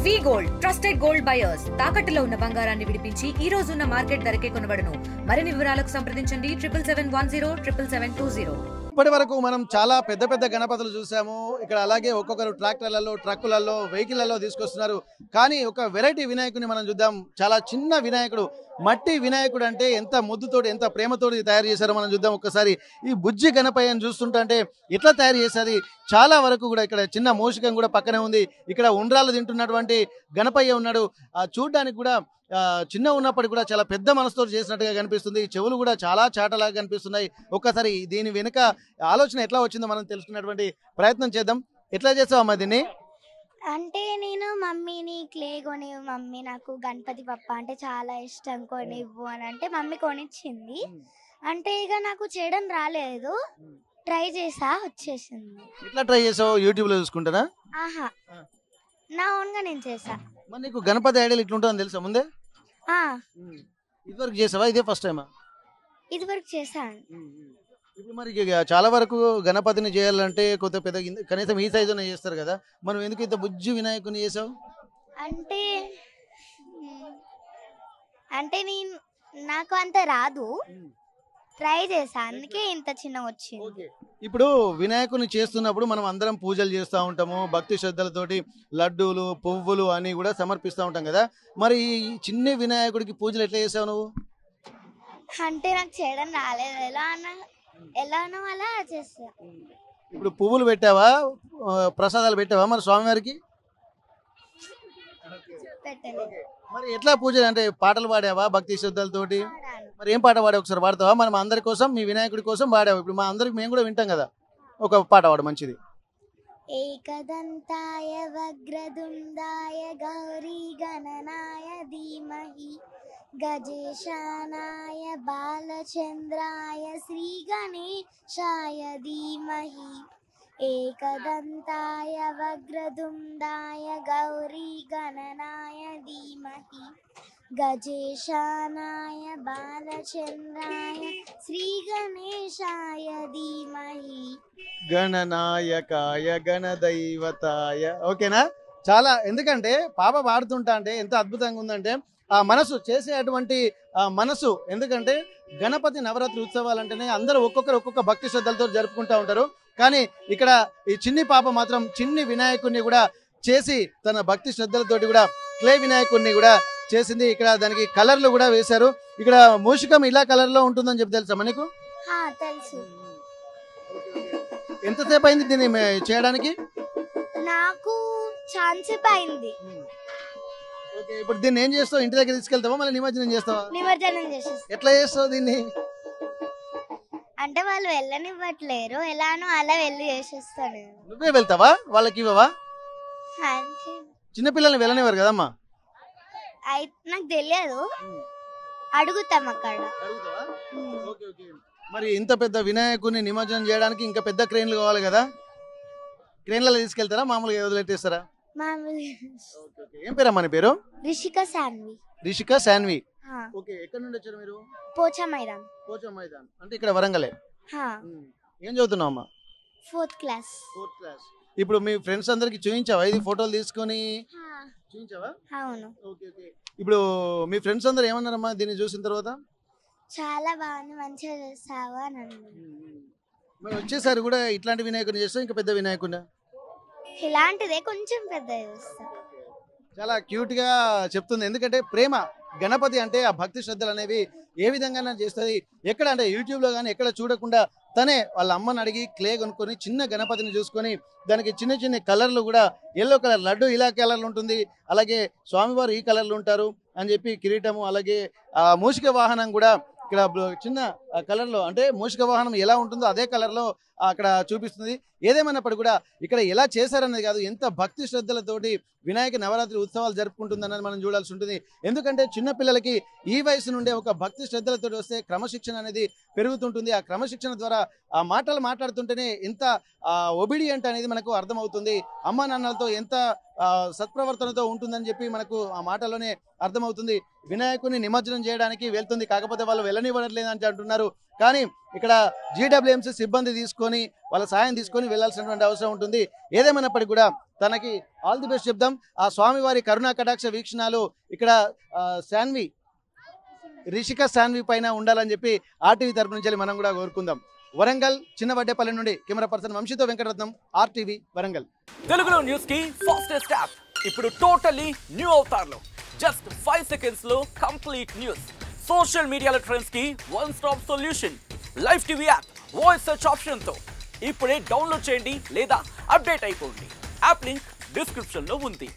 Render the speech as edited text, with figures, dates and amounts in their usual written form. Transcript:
వి gold trusted gold buyers తాకట్టులో ఉన్న బంగారాన్ని విడిపించి ఈ రోజు ఉన్న మార్కెట్ ధరకే కొనబడును. మరిన్ని వివరాలకు సంప్రదించండి 7710 ఇప్పటి వరకు మనం చాలా పెద్ద పెద్ద గణపతులు చూసాము. ఇక్కడ అలాగే ఒక్కొక్కరు ట్రాక్టర్లలో, ట్రక్కులలో, వెహికల్లలో తీసుకొస్తున్నారు. కానీ ఒక వెరైటీ వినాయకుడిని మనం చూద్దాం. చాలా చిన్న వినాయకుడు, మట్టి వినాయకుడు అంటే ఎంత ముద్దుతోటి, ఎంత ప్రేమతోటి తయారు చేశారో మనం చూద్దాం. ఒక్కసారి ఈ బుజ్జి గణపయ్యను చూస్తుంటే ఎట్లా తయారు చేసేది, చాలా వరకు కూడా ఇక్కడ చిన్న మూషికం కూడా పక్కనే ఉంది. ఇక్కడ ఉండ్రాలు తింటున్నటువంటి గణపయ్య ఉన్నాడు. చూడ్డానికి కూడా చిన్న ఉన్నప్పటికీ కూడా చాలా పెద్ద మనసుతో చేసినట్టుగా కనిపిస్తుంది. చెవులు కూడా చాలా చాటలాగా కనిపిస్తున్నాయి. ఒక్కసారి దీని వెనుక ఆలోచన ఎట్లా వచ్చిందో మనం తెలుసుకున్నటువంటి ప్రయత్నం చేద్దాం. ఎట్లా చేసావమ్మా దీన్ని? అంటే నేను మమ్మీని క్లే కొనివ్వు మమ్మీ, నాకు గణపతి పప్ప అంటే చాలా ఇష్టం, కొనివ్వు అని అంటే మమ్మీ కొనిచ్చింది. అంటే ఇక నాకు చేయడం రాలేదు, ట్రై చేసా, వచ్చేసింది. ఎట్లా ట్రై చేసావు? యూట్యూబ్ లో చూసుకుంటారా? ఆహా, నా ఓన్గా నేను చేసా. మరి నీకు గణపతి ఐడియాలు ఇట్లుంటుందని తెలుసా ముందే? ఇదివరకు చేసావా? ఇదే ఫస్ట్ టైమా? ఇదివరకు చేశాను. ఇప్పుడు మరి చాలా వరకు గణపతిని చేయాలంటే కొత్త పెద్ద కనీసం ఈ సైజునే చేస్తారు కదా, మనం ఎందుకు ఇంత బుజ్జి వినాయకుని చేసావు? అంటే అంటే నేను నాకు అంత రాదు, ట్రై చేసా, అందుకే ఇంత చిన్న వచ్చింది. ఇప్పుడు వినాయకుని చేస్తున్నప్పుడు మనం అందరం పూజలు చేస్తూ ఉంటాము, భక్తి శ్రద్ధలతోటి లడ్డూలు, పువ్వులు అని కూడా సమర్పిస్తూ ఉంటాం కదా. మరి ఈ చిన్న వినాయకుడికి పూజలు ఎట్లా చేసావు నువ్వు? అంటే నాకు చేయడం రాలేదు, ఎలానో అలా చేస్తా. ఇప్పుడు పువ్వులు పెట్టావా, ప్రసాదాలు పెట్టావా మరి స్వామివారికి? పెట్టలేదు. మరి ఎట్లా పూజ అంటే పాటలు పాడావా భక్తి శ్రద్ధలతోటి? మరి ఏం పాట పాడావు ఒకసారి పాడతావా? మనం అందరి కోసం, మీ వినాయకుడి కోసం పాడావు. ఇప్పుడు మా అందరికి మేము కూడా వింటాం కదా, ఒక పాట పాడు మంచిది. ఏకదంతాయ వగ్రదుండాయ గౌరీ గణనాయ ధీమహి గజేశానాయ బాలచంద్రాయ శ్రీ గణేశాయ ధీమహి ఏకదంతాయ వగ్రదుండాయ గౌరీ గణనాయ ధీమహి గజేశానాయ బాలచంద్రాయ శ్రీ గణేశాయ ధీమహి గణనాయకాయ గణదైవతాయ. ఓకేనా? చాలా, ఎందుకంటే పాప పాడుతుంటా అంటే ఎంత అద్భుతంగా ఉందంటే ఆ మనసు చేసేటువంటి మనసు. ఎందుకంటే గణపతి నవరాత్రి ఉత్సవాలు అంటేనే అందరూ ఒక్కొక్క భక్తి శ్రద్ధలతో జరుపుకుంటూ ఉంటారు. కానీ ఇక్కడ ఈ చిన్ని పాప మాత్రం చిన్ని వినాయకుడిని కూడా చేసి తన భక్తి శ్రద్ధలతోటి కూడా క్లే వినాయకుడిని కూడా చేసింది. ఇక్కడ దానికి కలర్లు కూడా వేశారు. ఇక్కడ మూషికం ఇలా కలర్ లో ఉంటుందని చెప్పి తెలుసా మనకు? తెలుసు. ఎంతసేపు అయింది దీన్ని చేయడానికి? నాకు ఛాన్సేపు అయింది. ఓకే, ఇప్పుడు దీన్ని ఏం చేస్తావు? ఇంటి దగ్గర తీసుకెళ్తావా మళ్ళీ నిమజ్జనం చేస్తావా? నిమజ్జనం చేసేస్తా. ఎట్లా చేస్తావు దీన్ని? అంటే వాళ్ళు వెళ్ళనివ్వట్లేరు, ఎలానో అలా వెళ్ళి చేసేస్తాను. నువ్వే వెళ్తావా? వాళ్ళకి ఇవ్వవా? అంటే చిన్నపిల్లల్ని వెళ్ళనివ్వరు కదమ్మా. నాకు తెలియదు, అడుగుతాం అక్కడ. మరి ఇంత పెద్ద వినాయకుడిని నిమజ్జనం చేయడానికి ఇంకా పెద్ద క్రేన్లు కావాలి కదా, క్రేన్లలో తీసుకెళ్తారా మామూలుగా వదిలేస్తారా? ఏం పేరమ్మా నీ పేరు? రిషిక సాన్వి. రిషిక సాన్వి. ఓకే, ఎక్కడ నుండి వచ్చారు మీరు? పోచా మైదాన్. పోచా మైదాన్ అంటే ఇక్కడ వరంగలే. ఏం చదువుతున్నావు అమ్మా? 4th class. 4th class. ఇప్పుడు మీ ఫ్రెండ్స్ అందరికి చూపించావా ఇది ఫోటోలు తీసుకొని? చూపించావా? అవును. Okay okay. ఇప్పుడు మీ ఫ్రెండ్స్ అందరు ఏమన్నారమ్మా దీన్ని చూసిన తర్వాత? చాలా బాగుంది, మంచిగా చేస్తావు అని అన్నారు. మరి వచ్చేసారి కూడా ఇట్లాంటి వినాయకుడిని చేస్తావు ఇంకా పెద్ద వినాయకుడిని? ఇలాంటిదే కొంచెం పెద్ద చేస్తా. చాలా క్యూట్ గా చెప్తుంది. ఎందుకంటే ప్రేమ, గణపతి అంటే ఆ భక్తి శ్రద్ధలు అనేవి ఏ విధంగా చేస్తుంది. ఎక్కడ అంటే యూట్యూబ్ లో కానీ ఎక్కడ చూడకుండా తనే వాళ్ళ అమ్మని అడిగి క్లే కొనుక్కొని చిన్న గణపతిని చూసుకొని దానికి చిన్న చిన్న కలర్లు కూడా, ఎల్లో కలర్ లడ్డు ఇలా కలర్లు ఉంటుంది, అలాగే స్వామివారు ఈ కలర్లు ఉంటారు అని చెప్పి కిరీటము, అలాగే ఆ మూషిక వాహనం కూడా ఇక్కడ చిన్న కలర్ లో, అంటే మూషిక వాహనం ఎలా ఉంటుందో అదే కలర్ లో అక్కడ చూపిస్తుంది. ఏదేమైనప్పుడు కూడా ఇక్కడ ఎలా చేశారనేది కాదు, ఎంత భక్తి శ్రద్ధలతోటి వినాయక నవరాత్రి ఉత్సవాలు జరుపుకుంటుందన్నది మనం చూడాల్సి ఉంటుంది. ఎందుకంటే చిన్న పిల్లలకి ఈ వయసు నుండే ఒక భక్తి శ్రద్ధలతో వస్తే క్రమశిక్షణ అనేది పెరుగుతుంటుంది. ఆ క్రమశిక్షణ ద్వారా ఆ మాటలు మాట్లాడుతుంటేనే ఎంత ఒబిడియంట్ అనేది మనకు అర్థమవుతుంది. అమ్మా నాన్నలతో ఎంత సత్ప్రవర్తనతో ఉంటుందని చెప్పి మనకు ఆ మాటలోనే అర్థమవుతుంది. వినాయకుని నిమజ్జనం చేయడానికి వెళ్తుంది, కాకపోతే వాళ్ళు వెళ్ళనివ్వట్లేదు అని అంటున్నారు. కానీ ఇక్కడ జీడబ్ల్యూఎంసీ సిబ్బంది తీసుకొని వాళ్ళ సాయం తీసుకొని వెళ్లాల్సినటువంటి అవసరం ఉంటుంది. ఏదేమైనప్పటికీ కూడా తనకి ఆల్ ది బెస్ట్ చెప్దాం. ఆ స్వామివారి కరుణా కటాక్ష వీక్షణాలు ఇక్కడ శాన్వి రిషిక శాన్వి పైన ఉండాలని చెప్పి ఆర్టీవీ తరపు నుంచి మనం కూడా కోరుకుందాం. వరంగల్ చిన్నవడ్డేపల్లి నుండి కెమెరా పర్సన్ వంశీతో వెంకటరత్నం, ఆర్టీవీ వరంగల్. తెలుగులో న్యూస్ కి ఫాస్టెస్ట్ యాప్ ఇప్పుడు టోటల్లీ న్యూ అవతార్లో జస్ట్ 5 సెకండ్స్ లో కంప్లీట్ న్యూస్. సోషల్ మీడియాలో ట్రెండ్స్ కి one stop solution. Live TV app voice search option తో ఇప్పుడే డౌన్లోడ్ చేయండి లేదా అప్డేట్ అయిపోండి. యాప్ లింక్ డిస్క్రిప్షన్ లో ఉంది.